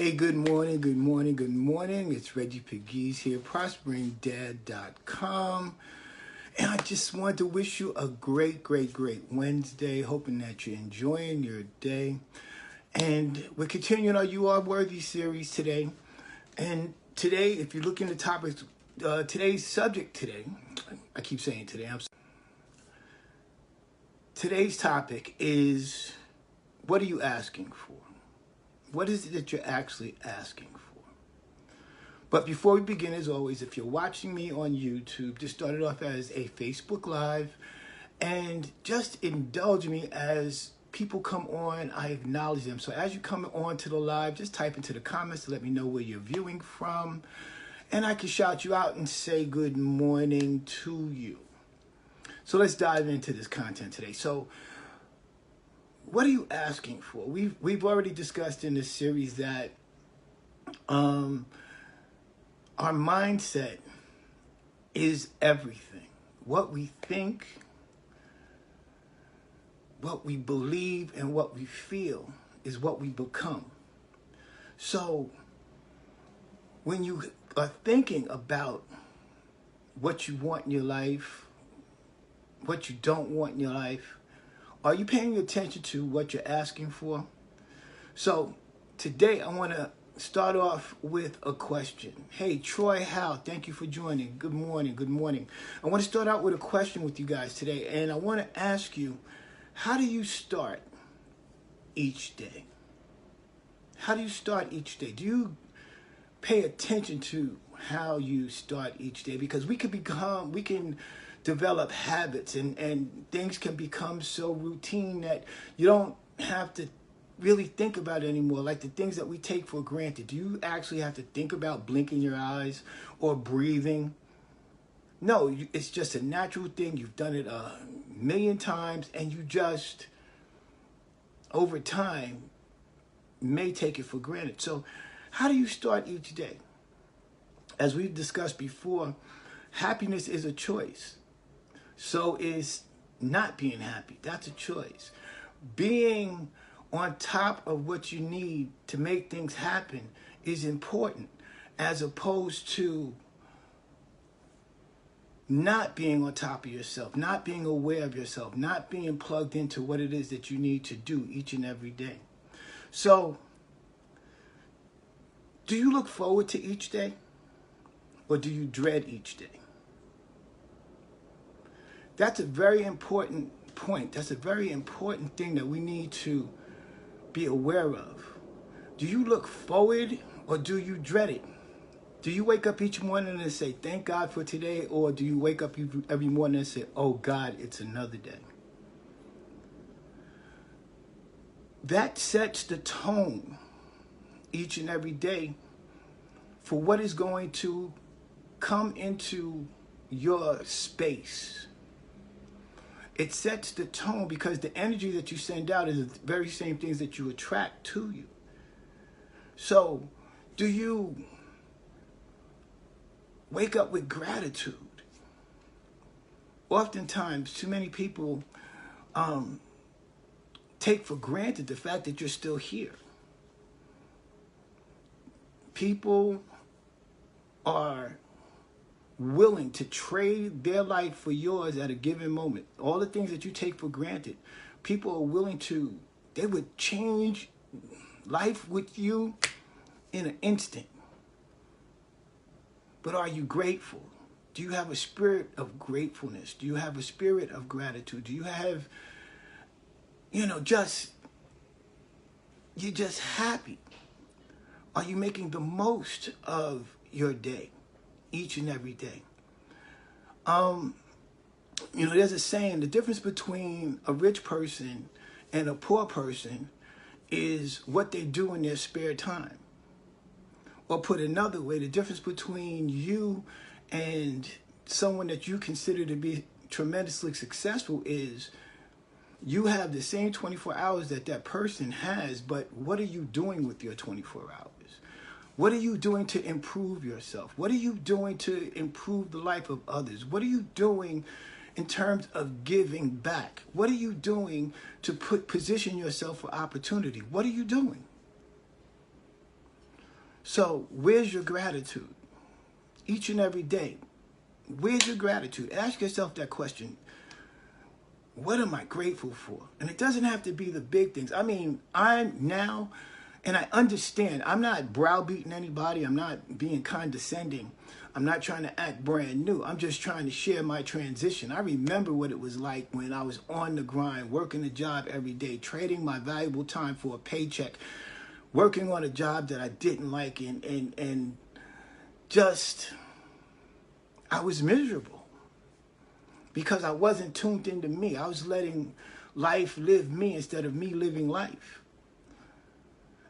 Hey, good morning, good morning, good morning. It's Reggie Pegues here, prosperingdad.com. And I just wanted to wish you a great Wednesday, hoping that you're enjoying your day. And we're continuing our You Are Worthy series today. And today, if you look in the topics, today's subject today, I keep saying today, today's topic is, what are you asking for? What is it that you're actually asking for? But before we begin, as always, if you're watching me on YouTube, just start it off as a Facebook Live. And just indulge me as people come on, I acknowledge them. So as you come on to the live, just type into the comments to let me know where you're viewing from. And I can shout you out and say good morning to you. So let's dive into this content today. So what are you asking for? We've already discussed in this series that our mindset is everything. What we think, what we believe, and what we feel is what we become. So when you are thinking about what you want in your life, what you don't want in your life, are you paying attention to what you're asking for? So today I want to start off with a question. Hey, Troy Howe, thank you for joining. Good morning, good morning. I want to start out with a question with you guys today, and I want to ask you, how do you start each day? How do you start each day? Do you pay attention to how you start each day? Because we can develop habits and things can become so routine that you don't have to really think about it anymore, like the things that we take for granted. Do you actually have to think about blinking your eyes or breathing? No, it's just a natural thing. You've done it a million times, and you just, over time, may take it for granted. So how do you start each day? As we've discussed before, happiness is a choice. So is not being happy. That's a choice. Being on top of what you need to make things happen is important, as opposed to not being on top of yourself, not being aware of yourself, not being plugged into what it is that you need to do each and every day. So, do you look forward to each day, or do you dread each day? That's a very important point. That's a very important thing that we need to be aware of. Do you look forward, or do you dread it? Do you wake up each morning and say, thank God for today? Or do you wake up every morning and say, oh God, it's another day? That sets the tone each and every day for what is going to come into your space. It sets the tone because the energy that you send out is the very same things that you attract to you. So, do you wake up with gratitude? Oftentimes, too many people take for granted the fact that you're still here. People are willing to trade their life for yours at a given moment. All the things that you take for granted, people are willing to, they would change life with you in an instant. But are you grateful? Do you have a spirit of gratefulness? Do you have a spirit of gratitude? Do you have, you're just happy? Are you making the most of your day, each and every day? There's a saying, the difference between a rich person and a poor person is what they do in their spare time. Or put another way, the difference between you and someone that you consider to be tremendously successful is you have the same 24 hours that that person has, but what are you doing with your 24 hours? What are you doing to improve yourself? What are you doing to improve the life of others? What are you doing in terms of giving back? What are you doing to position yourself for opportunity? What are you doing? So where's your gratitude? Each and every day, where's your gratitude? Ask yourself that question. What am I grateful for? And it doesn't have to be the big things. I mean, I'm now, and I understand, I'm not browbeating anybody. I'm not being condescending. I'm not trying to act brand new. I'm just trying to share my transition. I remember what it was like when I was on the grind, working a job every day, trading my valuable time for a paycheck, working on a job that I didn't like, and just, I was miserable. Because I wasn't tuned into me. I was letting life live me instead of me living life.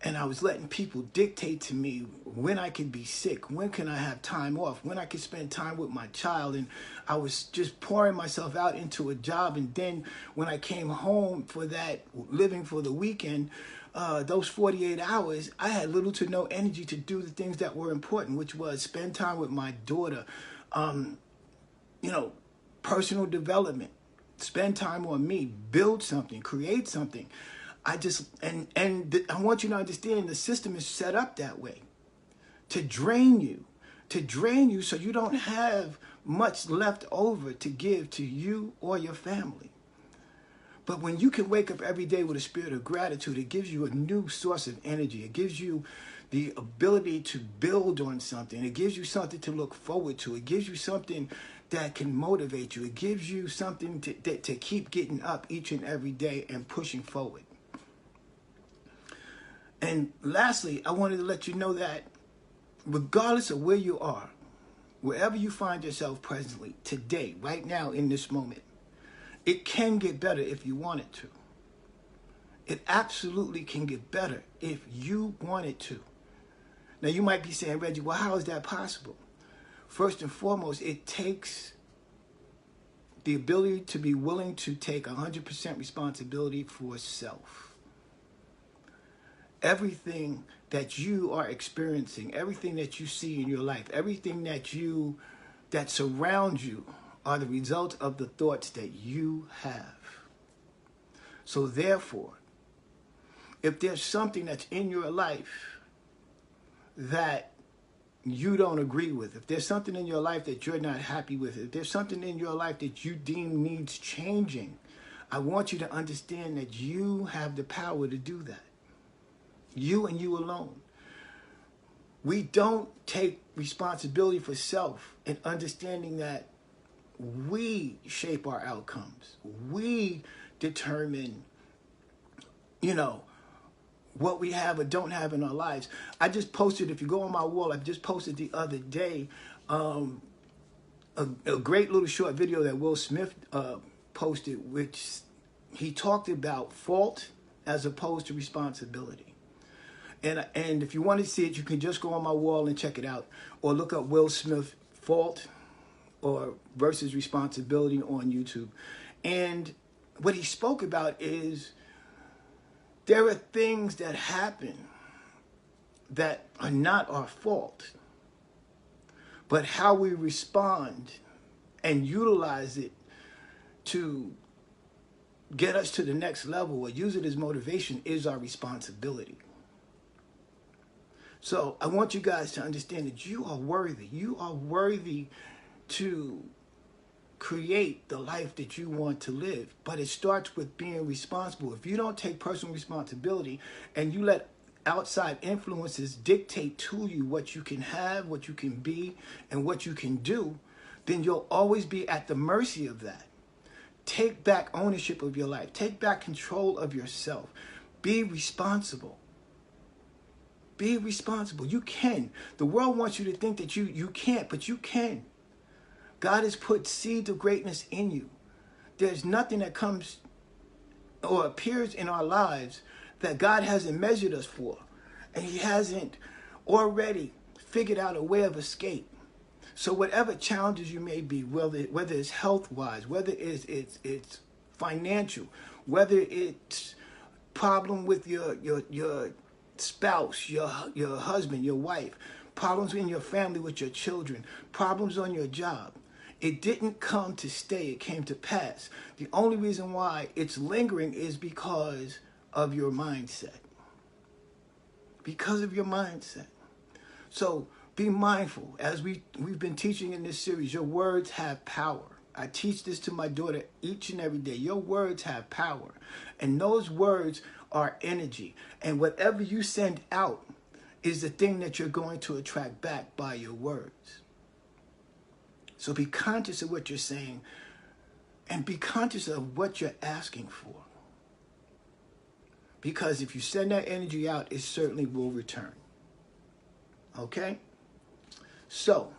And I was letting people dictate to me when I could be sick, when can I have time off, when I could spend time with my child. And I was just pouring myself out into a job. And then when I came home for that, living for the weekend, those 48 hours, I had little to no energy to do the things that were important, which was spend time with my daughter, personal development, spend time on me, build something, create something. I want you to understand the system is set up that way to drain you so you don't have much left over to give to you or your family. But when you can wake up every day with a spirit of gratitude, it gives you a new source of energy. It gives you the ability to build on something. It gives you something to look forward to. It gives you something that can motivate you. It gives you something to keep getting up each and every day and pushing forward. And lastly, I wanted to let you know that regardless of where you are, wherever you find yourself presently, today, right now, in this moment, it can get better if you want it to. It absolutely can get better if you want it to. Now, you might be saying, Reggie, well, how is that possible? First and foremost, it takes the ability to be willing to take 100% responsibility for self. Everything that you are experiencing, everything that you see in your life, everything that surrounds you are the result of the thoughts that you have. So therefore, if there's something that's in your life that you don't agree with, if there's something in your life that you're not happy with, if there's something in your life that you deem needs changing, I want you to understand that you have the power to do that. You and you alone. We don't take responsibility for self and understanding that we shape our outcomes. We determine, what we have or don't have in our lives. I just posted, if you go on my wall, I just posted the other day a great little short video that Will Smith posted, which he talked about fault as opposed to responsibility. And if you want to see it, you can just go on my wall and check it out, or look up Will Smith fault or versus responsibility on YouTube. And what he spoke about is there are things that happen that are not our fault, but how we respond and utilize it to get us to the next level or use it as motivation is our responsibility. So I want you guys to understand that you are worthy. You are worthy to create the life that you want to live. But it starts with being responsible. If you don't take personal responsibility and you let outside influences dictate to you what you can have, what you can be, and what you can do, then you'll always be at the mercy of that. Take back ownership of your life. Take back control of yourself. Be responsible. Be responsible. You can. The world wants you to think that you can't, but you can. God has put seeds of greatness in you. There's nothing that comes or appears in our lives that God hasn't measured us for. And he hasn't already figured out a way of escape. So whatever challenges you may be, whether it's health-wise, whether it's financial, whether it's problem with your spouse, your husband, your wife, problems in your family with your children, problems on your job, it didn't come to stay, it came to pass. The only reason why it's lingering is because of your mindset. Because of your mindset. So be mindful. As we've been teaching in this series, your words have power. I teach this to my daughter each and every day. Your words have power. And those words are energy. And whatever you send out is the thing that you're going to attract back by your words. So be conscious of what you're saying and be conscious of what you're asking for. Because if you send that energy out, it certainly will return. Okay? So,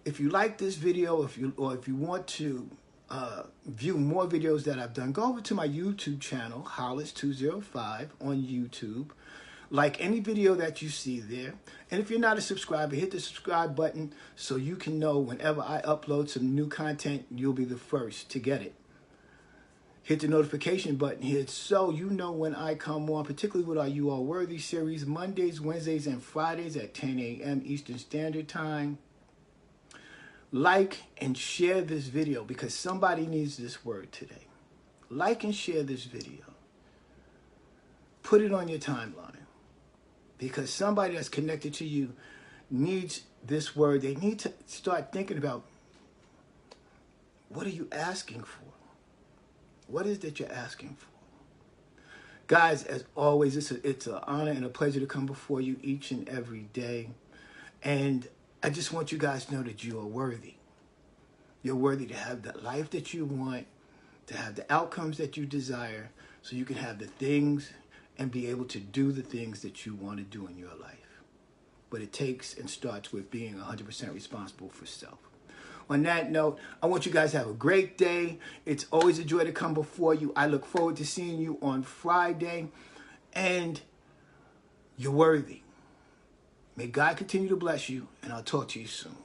if you like this video, if you want to view more videos that I've done, go over to my YouTube channel, Hollis205 on YouTube. Like any video that you see there. And if you're not a subscriber, hit the subscribe button so you can know whenever I upload some new content, you'll be the first to get it. Hit the notification button here so you know when I come on, particularly with our You Are Worthy series, Mondays, Wednesdays, and Fridays at 10 a.m. Eastern Standard Time. Like and share this video because somebody needs this word today. Like and share this video. Put it on your timeline because somebody that's connected to you needs this word. They need to start thinking about, what are you asking for? What is that you're asking for? Guys, as always, it's an honor and a pleasure to come before you each and every day. And I just want you guys to know that you are worthy. You're worthy to have the life that you want, to have the outcomes that you desire, so you can have the things and be able to do the things that you want to do in your life. But it takes and starts with being 100% responsible for self. On that note, I want you guys to have a great day. It's always a joy to come before you. I look forward to seeing you on Friday. And you're worthy. May God continue to bless you, and I'll talk to you soon.